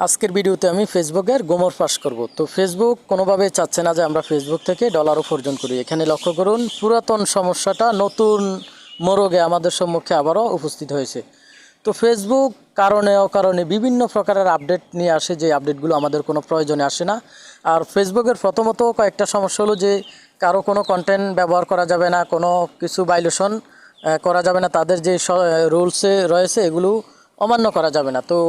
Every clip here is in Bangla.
আজকের ভিডিওতে আমি ফেসবুকের গোমর ফাঁস করব। তো ফেসবুক কোনোভাবেই চাচ্ছে না যে আমরা ফেসবুক থেকে ডলার উপার্জন করি। এখানে লক্ষ্য করুন, পুরাতন সমস্যাটা নতুন মোড়কে আমাদের সম্মুখে আবারও উপস্থিত হয়েছে। তো ফেসবুক কারণে অকারণে বিভিন্ন প্রকারের আপডেট নিয়ে আসে, যে আপডেটগুলো আমাদের কোনো প্রয়োজনে আসে না। আর ফেসবুকের প্রথমত কয়েকটা সমস্যা হলো যে কারো কোনো কন্টেন্ট ব্যবহার করা যাবে না, কোনো কিছু ভায়োলেশন করা যাবে না, তাদের যে রুলসে রয়েছে এগুলো অমান্য করা যাবে না। তো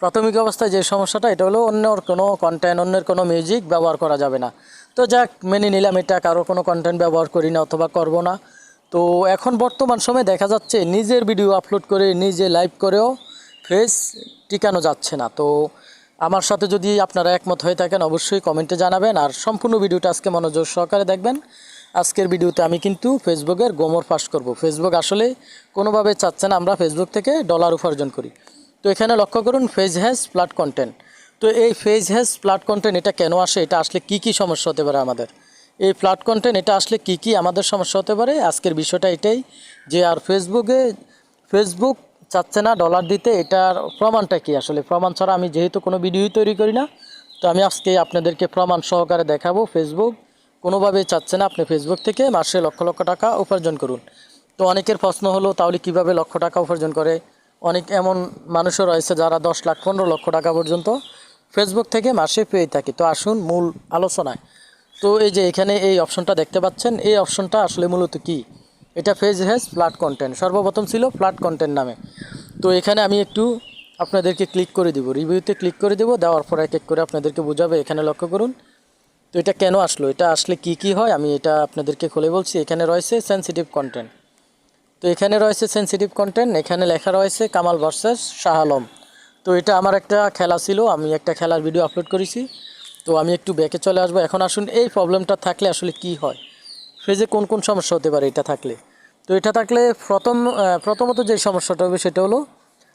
প্রাথমিক অবস্থায় যে সমস্যাটা, এটা হলো অন্যের কোনো কন্টেন্ট, অন্যের কোনো মিউজিক ব্যবহার করা যাবে না। তো যাক, মেনে নিলাম, এটা কারো কোনো কন্টেন্ট ব্যবহার করি না অথবা করব না। তো এখন বর্তমান সময়ে দেখা যাচ্ছে নিজের ভিডিও আপলোড করে নিজে লাইভ করেও ফেস টিকানো যাচ্ছে না। তো আমার সাথে যদি আপনারা একমত হয়ে থাকেন অবশ্যই কমেন্টে জানাবেন, আর সম্পূর্ণ ভিডিওটা আজকে মনোযোগ সহকারে দেখবেন। আজকের ভিডিওতে আমি কিন্তু ফেসবুকের গোমর ফাঁস করব। ফেসবুক আসলে কোনোভাবে চাচ্ছে না আমরা ফেসবুক থেকে ডলার উপার্জন করি। তো এখানে লক্ষ্য করুন, পেজ হ্যাজ ফ্ল্যাট কন্টেন্ট। তো এই পেজ হ্যাজ ফ্ল্যাট কন্টেন্ট এটা কেন আসে, এটা আসলে কি সমস্যা হতে পারে আমাদের, এই ফ্ল্যাট কন্টেন্ট এটা আসলে কি আমাদের সমস্যা হতে পারে, আজকের বিষয়টা এটাই যে আর ফেসবুক চাচ্ছে না ডলার দিতে। এটার প্রমাণটা কি? আসলে প্রমাণ ছাড়া আমি যেহেতু কোনো ভিডিওই তৈরি করি না, তো আমি আজকে আপনাদেরকে প্রমাণ সহকারে দেখাবো ফেসবুক কোনোভাবেই চাচ্ছে না আপনি ফেসবুক থেকে মাসে লক্ষ লক্ষ টাকা উপার্জন করুন। তো অনেকের প্রশ্ন হলো, তাহলে কিভাবে লক্ষ টাকা উপার্জন করে? অনেক এমন মানুষও রয়েছে যারা 10 লাখ 15 লক্ষ টাকা পর্যন্ত ফেসবুক থেকে মাসে পেয়ে থাকে। তো আসুন মূল আলোচনায়। তো এই যে এখানে এই অপশনটা দেখতে পাচ্ছেন, এই অপশনটা আসলে মূলত কি? এটা পেজ হ্যাজ ফ্ল্যাট কন্টেন্ট, সর্বপ্রথম ছিল ফ্ল্যাট কন্টেন্ট নামে। তো এখানে আমি একটু আপনাদেরকে ক্লিক করে দিব, রিভিউতে ক্লিক করে দেবো, দেওয়ার পর এক এক করে আপনাদেরকে বোঝাবে। এখানে লক্ষ্য করুন, তো এটা কেন আসলো, এটা আসলে কি হয় আমি এটা আপনাদেরকে খুলে বলছি। এখানে রয়েছে সেনসিটিভ কন্টেন্ট। তো এখানে রয়েছে সেনসিটিভ কন্টেন্ট, এখানে লেখা রয়েছে কামাল ভার্সেস শাহ আলম। তো এটা আমার একটা খেলা ছিল, আমি একটা খেলার ভিডিও আপলোড করেছি। তো আমি একটু ব্যাকে চলে আসবো। এখন আসুন, এই প্রবলেমটা থাকলে আসলে কি হয়, ফেজে কোন সমস্যা হতে পারে এটা থাকলে। তো এটা থাকলে প্রথমত যে সমস্যাটা হবে সেটা হলো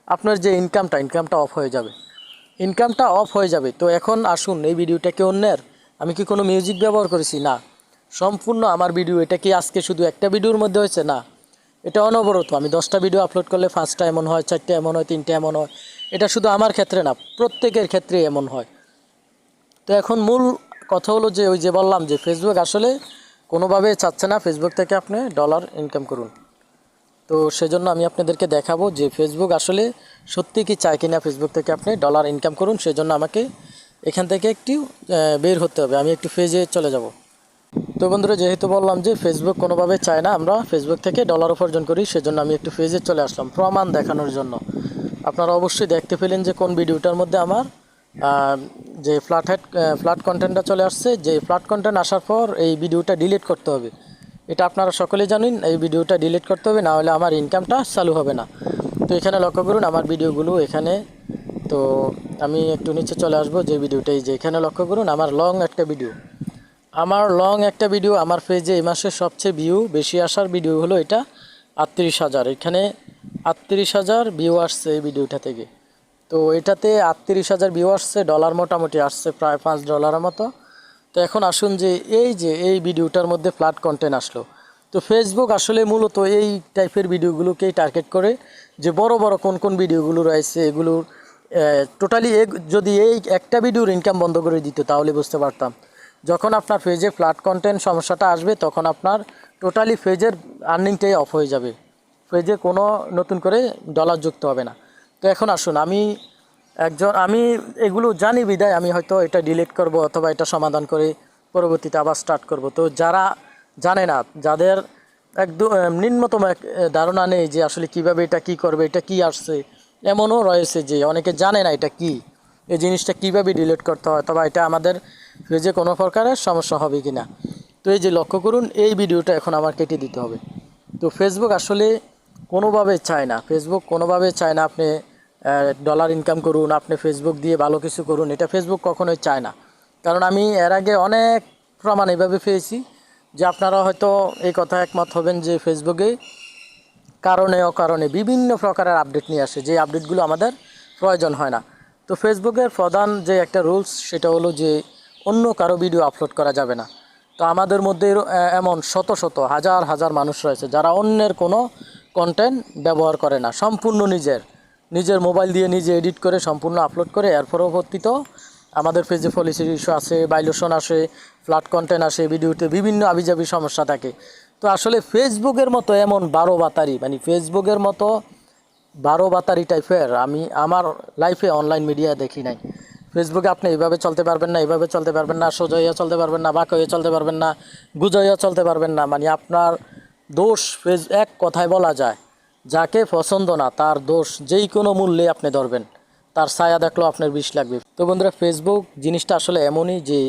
আপনার যে ইনকামটা অফ হয়ে যাবে, ইনকামটা অফ হয়ে যাবে। তো এখন আসুন, এই ভিডিওটা কি অন্যের? আমি কি কোনো মিউজিক ব্যবহার করেছি? না, সম্পূর্ণ আমার ভিডিও। এটা কি আজকে শুধু একটা ভিডিওর মধ্যে হয়েছে? না, এটা অনবরত। আমি 10টা ভিডিও আপলোড করলে 5টা এমন হয়, 4টা এমন হয়, 3টা এমন হয়। এটা শুধু আমার ক্ষেত্রে না, প্রত্যেকের ক্ষেত্রে এমন হয়। তো এখন মূল কথা হলো যে ওই যে বললাম যে ফেসবুক আসলে কোনোভাবে চাচ্ছে না ফেসবুক থেকে আপনি ডলার ইনকাম করুন। তো সেজন্য আমি আপনাদেরকে দেখাবো যে ফেসবুক আসলে সত্যি কি চায় কিনা ফেসবুক থেকে আপনি ডলার ইনকাম করুন। সেজন্য আমাকে এখান থেকে একটু বের হতে হবে, আমি একটু পেজে চলে যাব। তো বন্ধুরা, যেহেতু বললাম যে ফেসবুক কোনোভাবে চায় না আমরা ফেসবুক থেকে ডলার উপার্জন করি, সেজন্য আমি একটু পেজে চলে আসলাম প্রমাণ দেখানোর জন্য। আপনারা অবশ্যই দেখতে পেলেন যে কোন ভিডিওটার মধ্যে আমার যে ফ্ল্যাট কন্টেন্টটা চলে আসছে। যে ফ্ল্যাট কন্টেন্ট আসার পর এই ভিডিওটা ডিলিট করতে হবে, এটা আপনারা সকলেই জানেন। এই ভিডিওটা ডিলিট করতে হবে, না হলে আমার ইনকামটা চালু হবে না। তো এখানে লক্ষ্য করুন আমার ভিডিওগুলো এখানে। তো আমি একটু নিচে চলে আসবো, যে ভিডিওটাই যে এখানে লক্ষ্য করুন আমার লং একটা ভিডিও আমার পেজে এই মাসে সবচেয়ে ভিউ বেশি আসার ভিডিও হলো এটা 38,000। এখানে 38,000 ভিউ আসছে এই ভিডিওটা থেকে। তো এটাতে 38,000 ভিউ আসছে, ডলার মোটামুটি আসছে প্রায় $5 মতো। তো এখন আসুন যে এই ভিডিওটার মধ্যে ফ্ল্যাট কন্টেন্ট আসলো। তো ফেসবুক আসলে মূলত এই টাইপের ভিডিওগুলোকেই টার্গেট করে, যে বড় কোন ভিডিওগুলো রয়েছে এগুলোর টোটালি যদি এই একটা ভিডিওর ইনকাম বন্ধ করে দিত তাহলে বুঝতে পারতাম। যখন আপনার পেজে ফ্ল্যাট কন্টেন্ট সমস্যাটা আসবে তখন আপনার টোটালি পেজের আর্নিংটাই অফ হয়ে যাবে, পেজে কোনো নতুন করে ডলার যুক্ত হবে না। তো এখন আসুন, আমি এগুলো জানি বিদায় আমি হয়তো এটা ডিলিট করব অথবা এটা সমাধান করে পরবর্তীতে আবার স্টার্ট করব। তো যারা জানে না, যাদের একদম নিম্নতম ধারণা নেই যে আসলে কিভাবে এটা কি করবে, এটা কি আসছে, এমনও রয়েছে যে অনেকে জানে না এটা কি, এই জিনিসটা কিভাবে ডিলিট করতে হয় অথবা এটা আমাদের পেজে কোনো প্রকারের সমস্যা হবে কি না। তো এই যে লক্ষ্য করুন, এই ভিডিওটা এখন আমার কেটে দিতে হবে। তো ফেসবুক আসলে কোনোভাবে চায় না আপনি ডলার ইনকাম করুন, আপনি ফেসবুক দিয়ে ভালো কিছু করুন, এটা ফেসবুক কখনোই চায় না। কারণ আমি এর আগে অনেক প্রমাণ এভাবে পেয়েছি, যে আপনারা হয়তো এই কথা একমত হবেন যে ফেসবুকে কারণে অকারণে বিভিন্ন প্রকারের আপডেট নিয়ে আসে, যে আপডেটগুলো আমাদের প্রয়োজন হয় না। তো ফেসবুকের প্রধান যে একটা রুলস সেটা হলো যে অন্য কারো ভিডিও আপলোড করা যাবে না। তো আমাদের মধ্যে এমন শত হাজার মানুষ রয়েছে যারা অন্যের কোনো কন্টেন্ট ব্যবহার করে না, সম্পূর্ণ নিজের নিজের মোবাইল দিয়ে নিজে এডিট করে সম্পূর্ণ আপলোড করে এর পরবর্তীতেও আমাদের পেজে পলিসির ইস্যু আসে, ভায়োলেশন আসে, ফ্ল্যাট কন্টেন্ট আসে, ভিডিওতে বিভিন্ন আবিজাবি সমস্যা থাকে। তো আসলে ফেসবুকের মতো এমন 12 বাতারি মানে ফেসবুকের মতো 12 বাতারি টাইপের আমি আমার লাইফে অনলাইন মিডিয়া দেখি নাই। ফেসবুকে আপনি এইভাবে চলতে পারবেন না, এইভাবে চলতে পারবেন না, সোজা হয়ে চলতে পারবেন না, বাঁকা হয়ে চলতে পারবেন না, গুজা হয়ে চলতে পারবেন না। মানে আপনার দোষ এক কথায় বলা যায়, যাকে পছন্দ না তার দোষ যেই কোনো মূল্যে আপনি ধরবেন, তার ছায়া দেখলেও আপনার বিষ লাগবে। তো বন্ধুরা, ফেসবুক জিনিসটা আসলে এমনই যে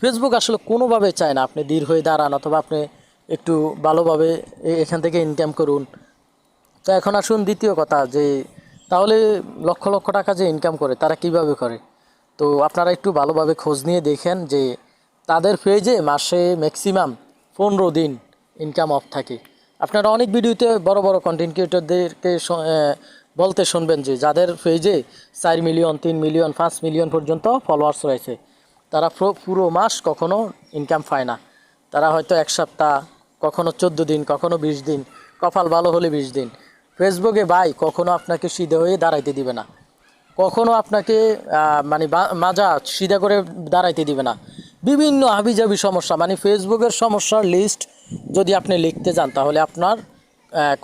ফেসবুক আসলে কোনোভাবে চায় না আপনি দৃঢ় হয়ে দাঁড়ান অথবা আপনি একটু ভালোভাবে এখান থেকে ইনকাম করুন। তো এখন আসুন দ্বিতীয় কথা, যে তাহলে লক্ষ লক্ষ টাকা যে ইনকাম করে তারা কিভাবে করে। তো আপনারা একটু ভালোভাবে খোঁজ নিয়ে দেখেন যে তাদের পেজে মাসে ম্যাক্সিমাম 15 দিন ইনকাম অফ থাকে। আপনারা অনেক ভিডিওতে বড় বড় কন্টেন্ট ক্রিয়েটরদেরকে বলতে শুনবেন যে যাদের পেজে 4 মিলিয়ন, 3 মিলিয়ন, 5 মিলিয়ন পর্যন্ত ফলোয়ার্স রয়েছে, তারা পুরো মাস কখনো ইনকাম পায় না। তারা হয়তো এক সপ্তাহ, কখনো 14 দিন, কখনো 20 দিন, কপাল ভালো হলে 20 দিন। ফেসবুকে ভাই কখনো আপনাকে সিধে হয়ে দাঁড়াইতে দিবে না, কখনো আপনাকে মানে মাজা সিধা করে দাঁড়াইতে দিবে না। বিভিন্ন হাবিজাবি সমস্যা, মানে ফেসবুকের সমস্যার লিস্ট যদি আপনি লিখতে যান তাহলে আপনার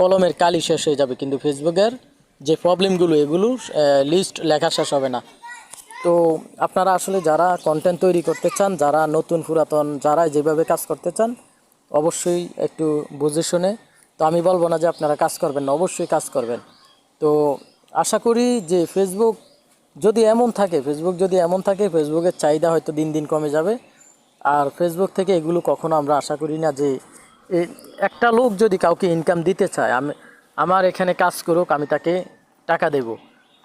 কলমের কালি শেষ হয়ে যাবে, কিন্তু ফেসবুকের যে প্রবলেমগুলো এগুলো লিস্ট লেখা শেষ হবে না। তো আপনারা আসলে যারা কন্টেন্ট তৈরি করতে চান, যারা নতুন পুরাতন যারা যেভাবে কাজ করতে চান, অবশ্যই একটু বুঝে শুনে, তো আমি বলবো না যে আপনারা কাজ করবেন না, অবশ্যই কাজ করবেন। তো আশা করি যে ফেসবুক যদি এমন থাকে ফেসবুকের চাহিদা হয়তো দিন দিন কমে যাবে। আর ফেসবুক থেকে এগুলো কখনো আমরা আশা করি না যে একটা লোক যদি কাউকে ইনকাম দিতে চায় আমার এখানে কাজ করুক আমি তাকে টাকা দেব,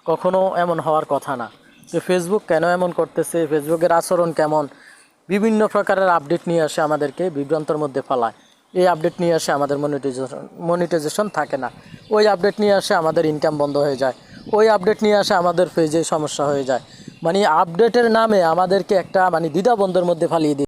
কখনো এমন হওয়ার কথা না। তো ফেসবুক কেন এমন করতেছে, ফেসবুকের আচরণ কেমন, বিভিন্ন প্রকারের আপডেট নিয়ে আসে আমাদেরকে বিভ্রান্তর মধ্যে ফেলায়। এই আপডেট নিয়ে আসে আমাদের মনিটাইজেশন থাকে না, ওই আপডেট নিয়ে আসে আমাদের ইনকাম বন্ধ হয়ে যায়, ওই আপডেট নিয়ে আসে আমাদের পেজে সমস্যা হয়ে যায়। মানে আপডেটের নামে আমাদেরকে একটা মানে দ্বিধাদ্বন্দ্বের মধ্যে ফালিয়ে দিই।